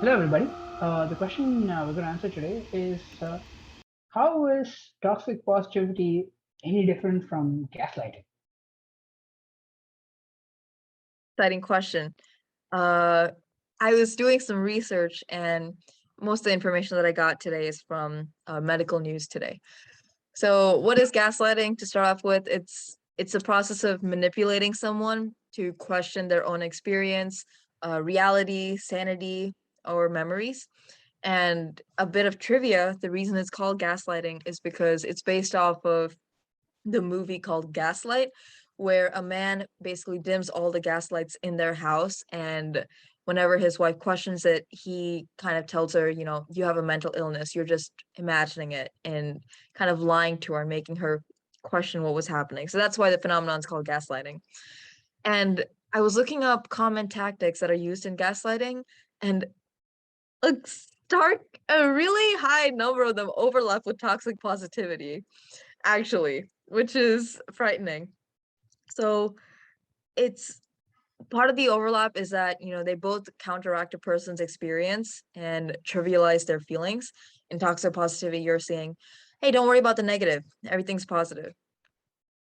Hello, everybody. The question we're going to answer today is how is toxic positivity any different from gaslighting? Exciting question. Uh, I was doing some research, and most of the information that I got today is from medical news today. So, what is gaslighting? To start off with, it's a process of manipulating someone to question their own experience, reality, sanity, or memories. And a bit of trivia: the reason it's called gaslighting is because it's based off of the movie called Gaslight, where a man basically dims all the gaslights in their house, and whenever his wife questions it, he kind of tells her, you have a mental illness, you're just imagining it, and kind of lying to her and making her question what was happening. So that's why the phenomenon is called gaslighting. And I was looking up common tactics that are used in gaslighting, and a stark a really high number of them overlap with toxic positivity, actually, which is frightening. So it's part of the overlap is that, they both counteract a person's experience and trivialize their feelings. In toxic positivity, you're saying, hey, don't worry about the negative, everything's positive.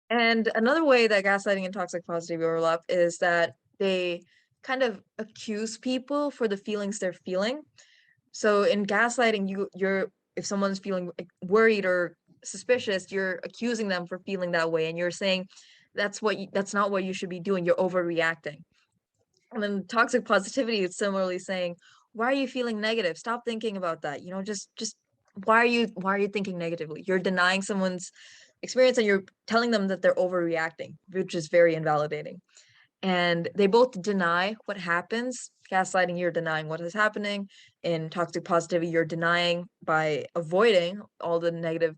And another way that gaslighting and toxic positivity overlap is that they kind of accuse people for the feelings they're feeling. So in gaslighting, you're if someone's feeling worried or suspicious, you're accusing them for feeling that way, and you're saying that's not what you should be doing. You're overreacting. And then toxic positivity is similarly saying, why are you feeling negative? Stop thinking about that. Just why are you thinking negatively? You're denying someone's experience, and you're telling them that they're overreacting, which is very invalidating. And they both deny what happens. Gaslighting, you're denying what is happening. In toxic positivity, you're denying by avoiding all the negative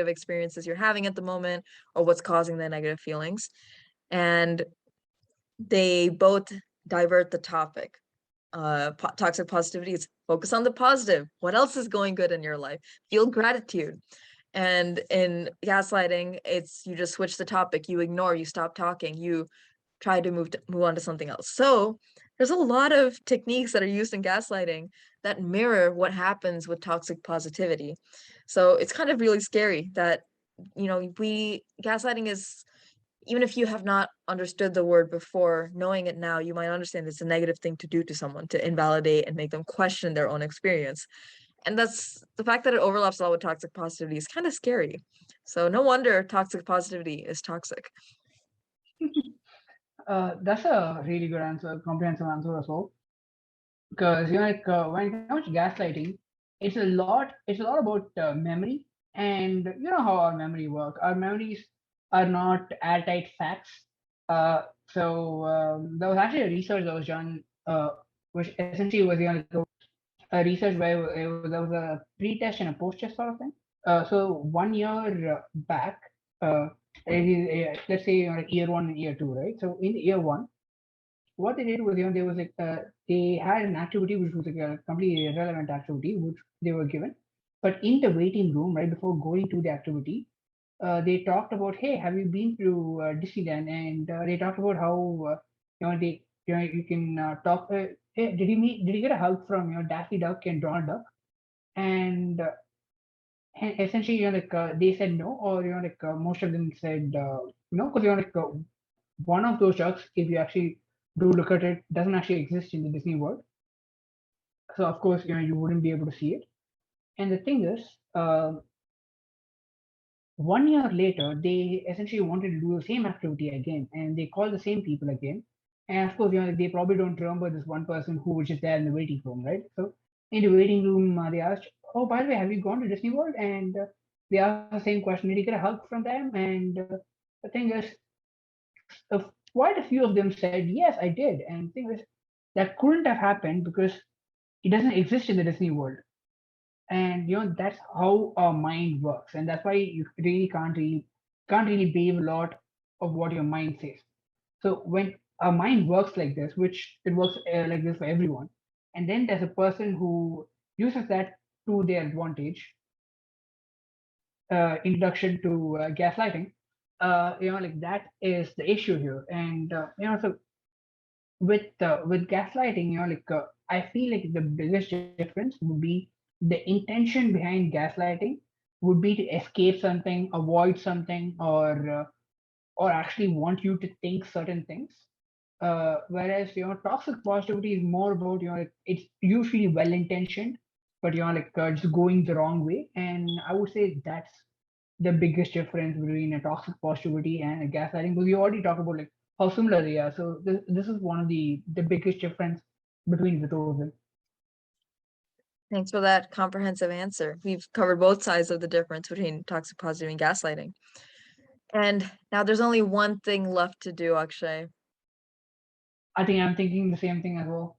experiences you're having at the moment, or what's causing the negative feelings. And they both divert the topic. Toxic positivity is focus on the positive. What else is going good in your life? Feel gratitude. And in gaslighting, it's you just switch the topic, you ignore, you stop talking, you try to move on to something else. So there's a lot of techniques that are used in gaslighting that mirror what happens with toxic positivity. So it's kind of really scary that we gaslighting is, even if you have not understood the word before, knowing it now, you might understand it's a negative thing to do to someone, to invalidate and make them question their own experience. And that's the fact that it overlaps a lot with toxic positivity is kind of scary. So no wonder toxic positivity is toxic. That's a really good answer, comprehensive answer as well. Because when it comes to gaslighting, it's a lot about memory, and you know how our memory works. Our memories are not airtight facts. So there was actually a research that was done, which essentially was a research where there was a pre-test and a post-test sort of thing. So 1 year back, uh, let's say like year one and year two, right? So in year one, what they did was, there was like they had an activity which was like a completely irrelevant activity which they were given, but in the waiting room right before going to the activity, they talked about, hey, have you been to Disneyland? And they talked about how you can talk. Hey, did you get a hug from Daffy Duck and Donald Duck? And essentially, they said no, or most of them said no, because one of those ducks, if you actually do look at it, doesn't actually exist in the Disney world. So of course, you wouldn't be able to see it. And the thing is, 1 year later, they essentially wanted to do the same activity again, and they called the same people again. And of course, they probably don't remember this one person who was just there in the waiting room, right? So in the waiting room, they asked, "Oh, by the way, have you gone to Disney World?" And they asked the same question. Did you get a hug from them? And the thing is, quite a few of them said, "Yes, I did." And the thing is, that couldn't have happened because it doesn't exist in the Disney world. And that's how our mind works, and that's why you really can't really believe a lot of what your mind says. So when our mind works like this, which it works like this for everyone, and then there's a person who uses that to their advantage. Introduction to gaslighting, like that is the issue here. And so with gaslighting, I feel like the biggest difference would be the intention behind gaslighting would be to escape something, avoid something, or actually want you to think certain things. Whereas toxic positivity is more about it's usually well intentioned, but just going the wrong way. And I would say that's the biggest difference between a toxic positivity and a gaslighting, because we already talked about how similar they are. So this is one of the biggest difference between the two of them. Thanks for that comprehensive answer. We've covered both sides of the difference between toxic positivity and gaslighting. And now there's only one thing left to do, Akshay. I think I'm thinking the same thing as well.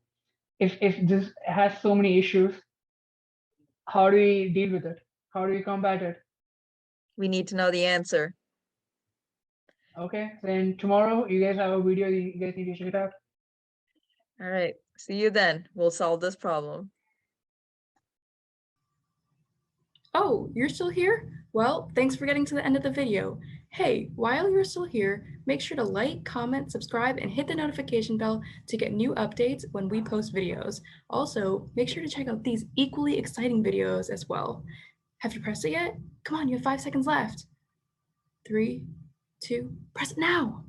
If this has so many issues, how do we deal with it? How do we combat it? We need to know the answer. Okay, then tomorrow you guys have a video. You guys need to check it out. All right. See you then. We'll solve this problem. Oh, you're still here? Well, thanks for getting to the end of the video. Hey, while you're still here, make sure to like, comment, subscribe, and hit the notification bell to get new updates when we post videos. Also, make sure to check out these equally exciting videos as well. Have you pressed it yet? Come on, you have 5 seconds left. 3, 2, press it now.